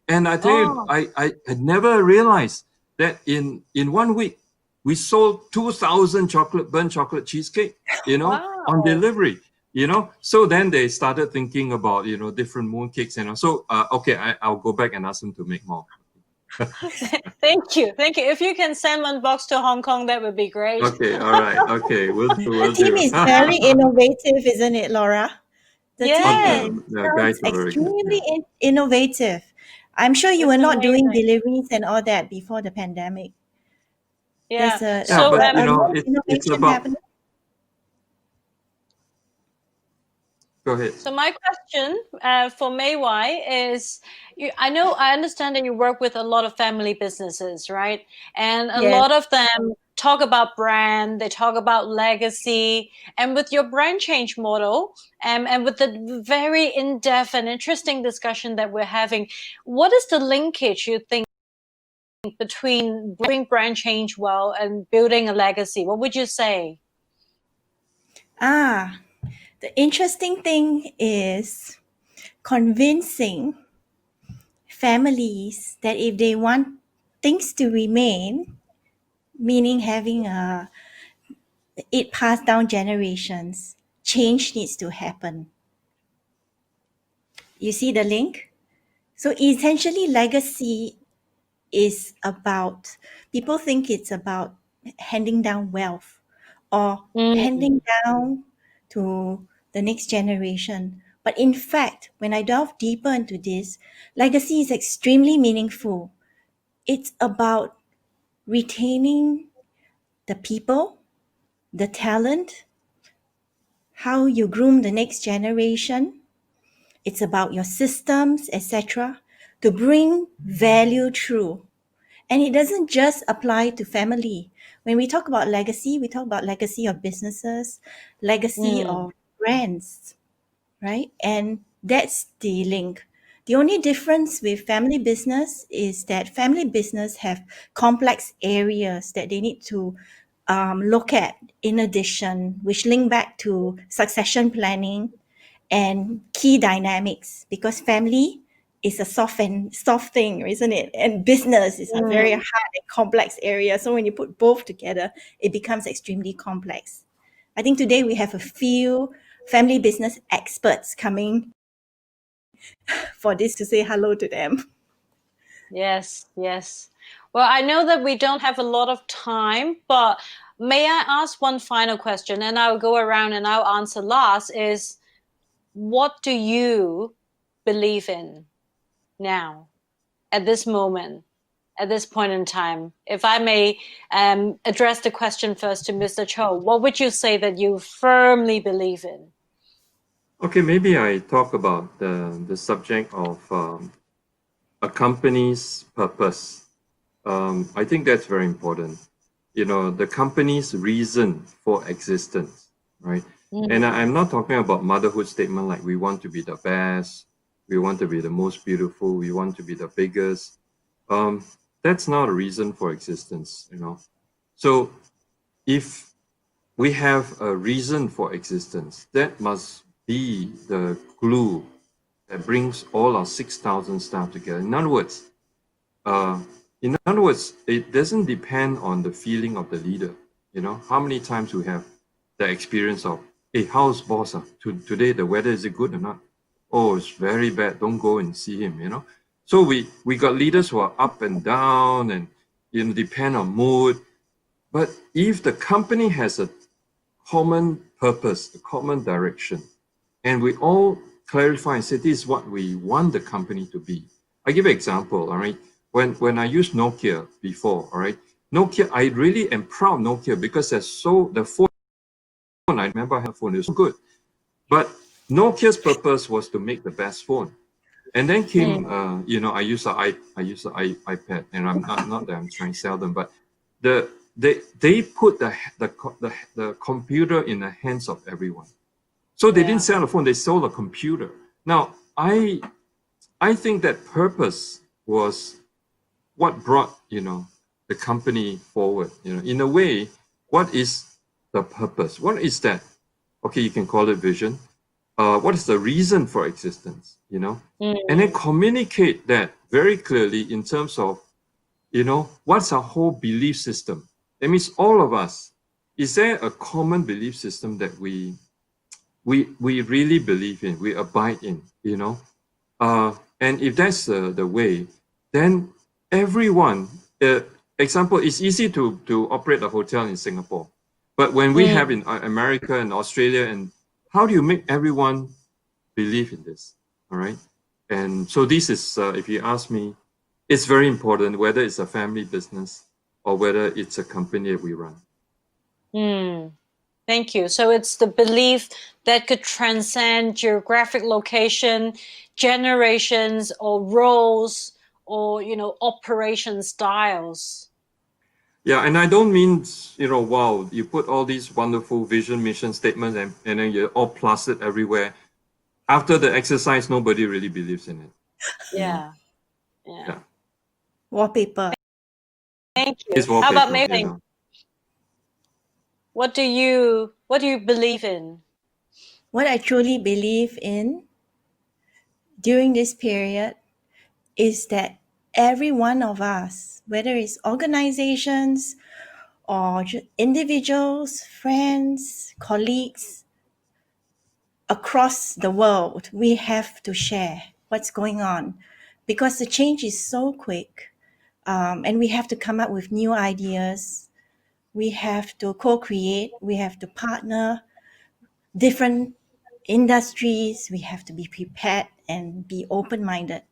And I tell you, I never realized that in 1 week, we sold 2,000 burnt chocolate cheesecake, on delivery, So then they started thinking about, different mooncakes, So, okay, I'll go back and ask them to make more. Thank you. If you can send one box to Hong Kong, that would be great. Okay, all right. Okay, we'll do. The team is very innovative, isn't it, Laura? The team guys is are very extremely good, innovative. I'm sure you were It's not doing amazing. deliveries and all that before the pandemic. Yeah. There's So, but it's innovation about. happening. Go ahead. So my question for Mei Wai is, I understand that you work with a lot of family businesses, right? And a Yes. lot of them talk about brand, they talk about legacy, and with your brand change model, and with the very in-depth and interesting discussion that we're having, what is the linkage you think between doing brand change well and building a legacy? What would you say? The interesting thing is convincing families that if they want things to remain, meaning having it passed down generations, change needs to happen. You see the link? So essentially, legacy is about, people think it's about handing down wealth or handing down to the next generation. But in fact, when I delve deeper into this, legacy is extremely meaningful. It's about retaining the people, the talent, how you groom the next generation. It's about your systems, etc., to bring value through. And it doesn't just apply to family. When we talk about legacy, we talk about legacy of businesses, legacy of brands, right? And that's the link. The only difference with family business is that family business have complex areas that they need to look at in addition, which link back to succession planning and key dynamics, because family is a soft thing, isn't it? And business is a very hard and complex area. So when you put both together, it becomes extremely complex. I think today we have a few family business experts coming for this to say hello to them. Yes, yes. Well, I know that we don't have a lot of time, but may I ask one final question, and I'll go around and I'll answer last, is what do you believe in now, at this moment, at this point in time? If I may address the question first to Mr. Choe, what would you say that you firmly believe in? Okay, maybe I talk about the subject of a company's purpose. I think that's very important. You know, the company's reason for existence, right? And I'm not talking about motherhood statement like we want to be the best, we want to be the most beautiful, we want to be the biggest. That's not a reason for existence, you know. So if we have a reason for existence, that must be the glue that brings all our 6,000 staff together. In other words, it doesn't depend on the feeling of the leader. You know, how many times we have the experience of, hey, how's boss? Today the weather, is it good or not? Oh, it's very bad. Don't go and see him, you know. So we got leaders who are up and down and, you know, depend on mood. But if the company has a common purpose, a common direction, and we all clarify and say this is what we want the company to be. I give an example, all right? When I used Nokia before, all right? Nokia, I really am proud of Nokia because the phone, I remember I had a phone, it was so good. But Nokia's purpose was to make the best phone. And then came, you know, I use an iPad, and I'm not that I'm trying to sell them, but they put the computer in the hands of everyone. So they didn't sell a phone; they sold a computer. Now, I think that purpose was what brought, you know, the company forward. You know, in a way, what is the purpose? What is that? Okay, you can call it vision. What is the reason for existence? You know, and then communicate that very clearly in terms of, you know, what's our whole belief system? That means all of us. Is there a common belief system that we really believe in, we abide in, you know? And if that's the way, then everyone, example, it's easy to operate a hotel in Singapore. But when we have in America and Australia, and how do you make everyone believe in this, all right? And so this is, if you ask me, it's very important, whether it's a family business or whether it's a company that we run. Thank you. So it's the belief that could transcend geographic location, generations, or roles, or, you know, operation styles. Yeah, and I don't mean, you know, wow, you put all these wonderful vision, mission statements and then you all plastered everywhere. After the exercise, nobody really believes in it. Yeah. Wallpaper. Thank you. It's How about wallpaper, Mei? you know. What do you believe in? What I truly believe in during this period is that every one of us, whether it's organizations or individuals, friends, colleagues across the world, we have to share what's going on because the change is so quick, and we have to come up with new ideas. We have to co-create. We have to partner different industries. We have to be prepared and be open-minded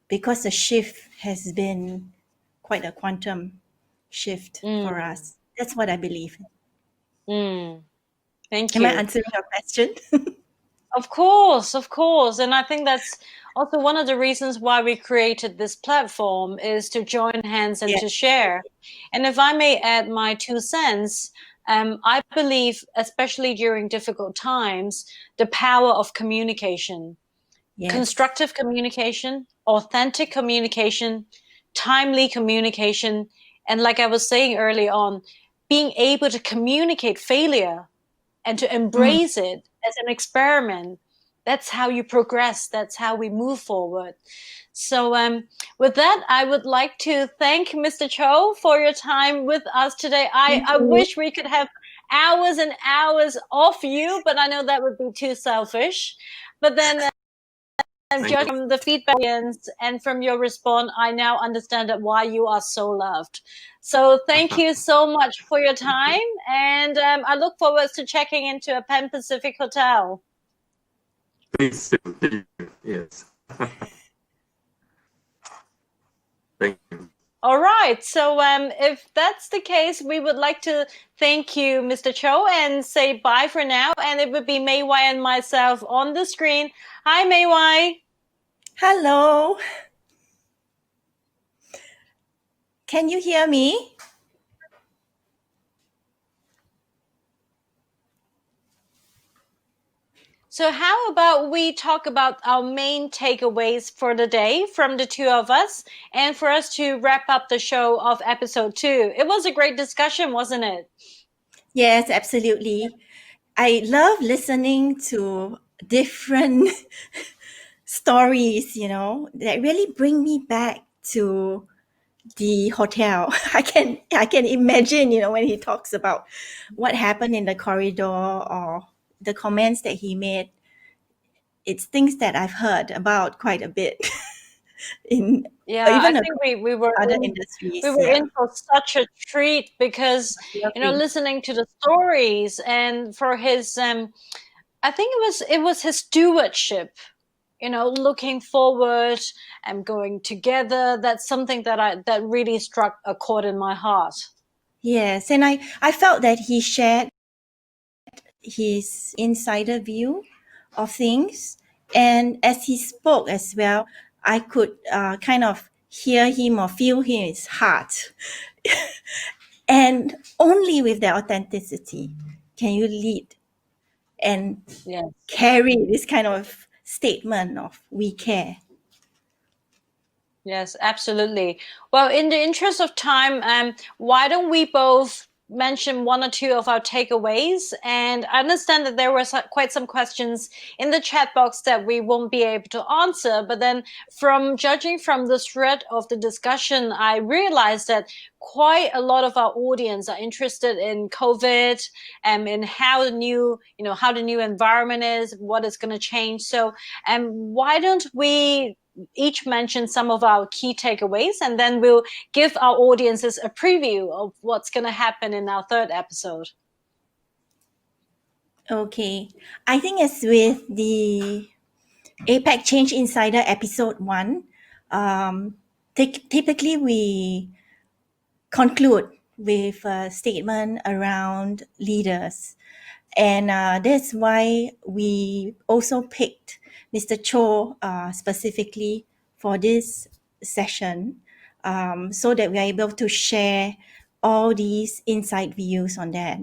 because the shift has been quite a quantum shift for us. That's what I believe. Thank Am I you. answering your question? Of course, of course. And I think that's also one of the reasons why we created this platform, is to join hands and Yeah. to share. And if I may add my 2 cents, I believe, especially during difficult times, the power of communication. Yes. constructive communication, authentic communication, timely communication, and like I was saying early on, being able to communicate failure and to embrace it as an experiment. That's how you progress. That's how we move forward. So with that, I would like to thank Mr. Choe for your time with us today. I wish we could have hours and hours off you, but I know that would be too selfish. But then judging from the feedback and from your response, I now understand that why you are so loved. So thank you so much for your time, and I look forward to checking into a Pan Pacific hotel. Please do. Yes. Thank you. All right. So if that's the case, we would like to thank you, Mr. Choe, and say bye for now. And it would be Mei Wai and myself on the screen. Hi, Mei Wai. Hello. Can you hear me? So how about we talk about our main takeaways for the day from the two of us, and for us to wrap up the show of episode 2. It was a great discussion, wasn't it? Yes, absolutely. I love listening to different stories, that really bring me back to the hotel. I can imagine, when he talks about what happened in the corridor or the comments that he made. It's things that I've heard about quite a bit in Yeah, even I think we were other in, industries. we were Yeah, in for such a treat because lovely. listening to the stories and for his I think it was his stewardship, looking forward and going together. That's something that really struck a chord in my heart. Yes, and I felt that he shared his insider view of things, and as he spoke as well, I could kind of hear him or feel his heart. And only with that authenticity can you lead and Yes. carry this kind of statement of we care. Yes, absolutely. Well, in the interest of time, why don't we both mention one or two of our takeaways? And I understand that there were quite some questions in the chat box that we won't be able to answer. But then, from judging from the thread of the discussion, I realized that quite a lot of our audience are interested in COVID and in how the new, how the new environment is, what is going to change. So, why don't we each mention some of our key takeaways, and then we'll give our audiences a preview of what's going to happen in our third episode. Okay. I think as with the APAC Change Insider episode 1, typically we conclude with a statement around leaders. And that's why we also picked Mr. Cho specifically for this session, so that we're able to share all these insight views on that.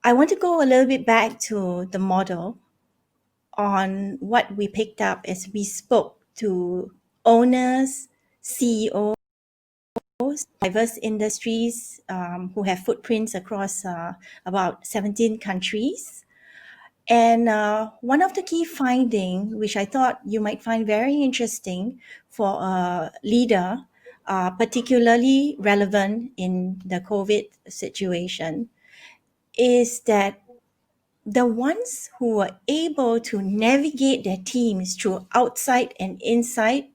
I want to go a little bit back to the model on what we picked up as we spoke to owners, CEOs, diverse industries who have footprints across about 17 countries. And one of the key findings, which I thought you might find very interesting for a leader, particularly relevant in the COVID situation, is that the ones who were able to navigate their teams through outside and inside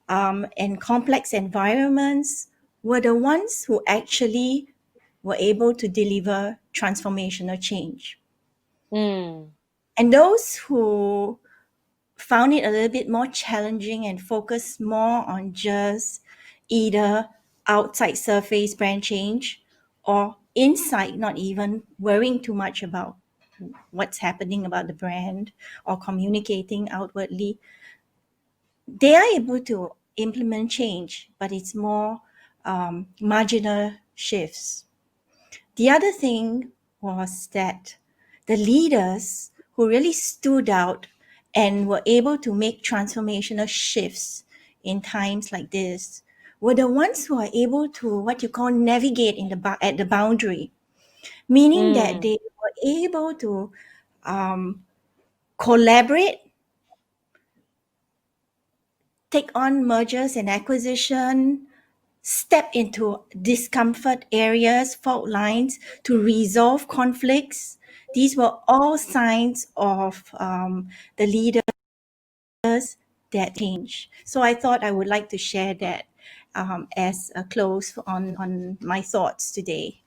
and complex environments were the ones who actually were able to deliver transformational change. Mm. And those who found it a little bit more challenging and focused more on just either outside surface brand change or inside, not even worrying too much about what's happening about the brand or communicating outwardly, they are able to implement change, but it's more marginal shifts. The other thing was that the leaders who really stood out and were able to make transformational shifts in times like this were the ones who are able to what you call navigate at the boundary, meaning that they were able to collaborate, take on mergers and acquisition, step into discomfort areas, fault lines to resolve conflicts. These were all signs of the leaders that change. So I thought I would like to share that as a close on my thoughts today.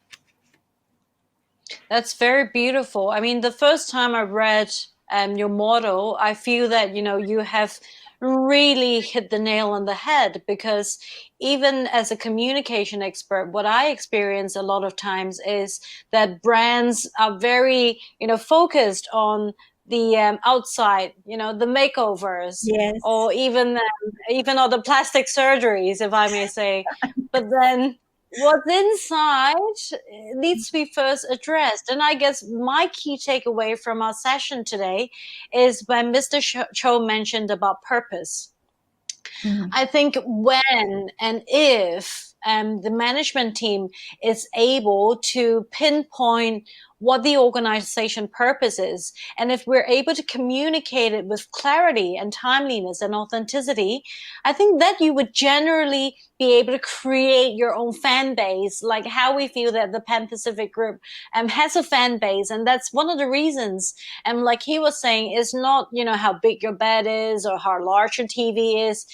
That's very beautiful. I mean, the first time I read your model, I feel that, you have really hit the nail on the head, because even as a communication expert, what I experience a lot of times is that brands are very, focused on the outside, the makeovers, Yes. or even all the plastic surgeries, if I may say. But then what's inside needs to be first addressed. And I guess my key takeaway from our session today is when Mr. Cho mentioned about purpose. I think when and if the management team is able to pinpoint what the organization purpose is, and if we're able to communicate it with clarity and timeliness and authenticity, I think that you would generally be able to create your own fan base, like how we feel that the Pan Pacific Group has a fan base. And that's one of the reasons, like he was saying, is not, how big your bed is or how large your TV is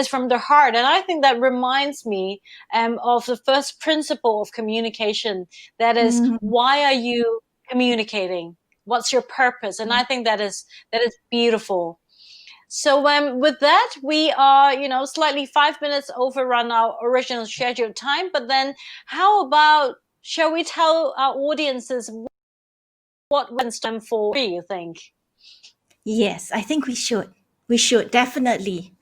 from the heart. And I think that reminds me of the first principle of communication. That is, why are you communicating? What's your purpose? And I think that is beautiful. So with that, we are, slightly 5 minutes overrun our original scheduled time. But then how about, shall we tell our audiences what went time for, you think? Yes, I think we should. We should definitely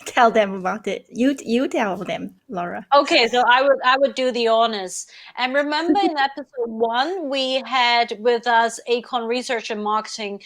tell them about it. You tell them, Laura. Okay, so I would do the honors. And remember in episode 1, we had with us Acon Research and Marketing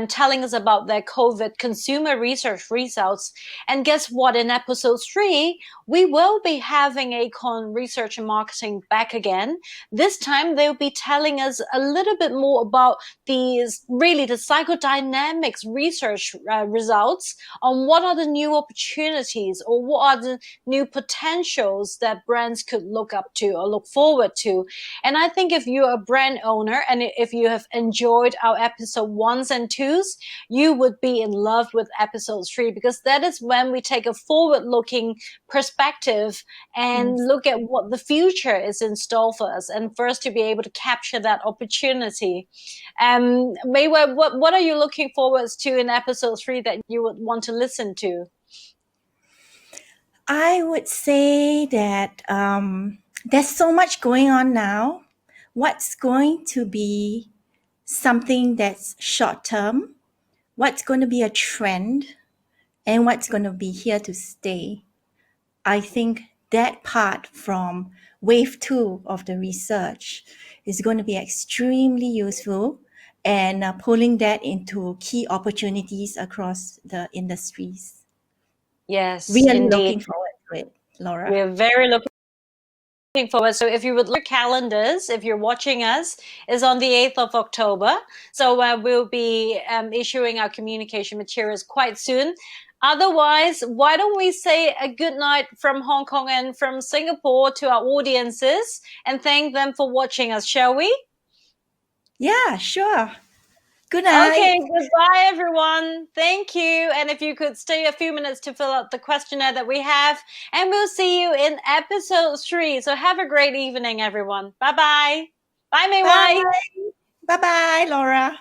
telling us about their COVID consumer research results. And guess what? In episode 3, we will be having Acon Research and Marketing back again. This time they'll be telling us a little bit more about the psychodynamics research results on what are the new opportunities or what are the new potentials that brands could look up to or look forward to. And I think if you're a brand owner and if you have enjoyed our episode 1s and 2s, you would be in love with episode 3, because that is when we take a forward-looking perspective and look at what the future is in store for us, and first to be able to capture that opportunity. Mei Wai, what are you looking forward to in episode 3 that you would want to listen to? I would say that there's so much going on now. What's going to be something that's short term? What's going to be a trend? And what's going to be here to stay? I think that part from wave 2 of the research is going to be extremely useful, and pulling that into key opportunities across the industries. Yes, Really indeed. looking forward to it, Laura. We're very looking forward. So if you would look at calendars, if you're watching us, is on the 8th of October. So we'll be issuing our communication materials quite soon. Otherwise, why don't we say a good night from Hong Kong and from Singapore to our audiences and thank them for watching us, shall we? Yeah, sure. Good night. Okay, goodbye, everyone. Thank you. And if you could stay a few minutes to fill out the questionnaire that we have, and we'll see you in episode 3. So have a great evening, everyone. Bye-bye. Bye, Mei Wai. Bye. Bye-bye, Laura.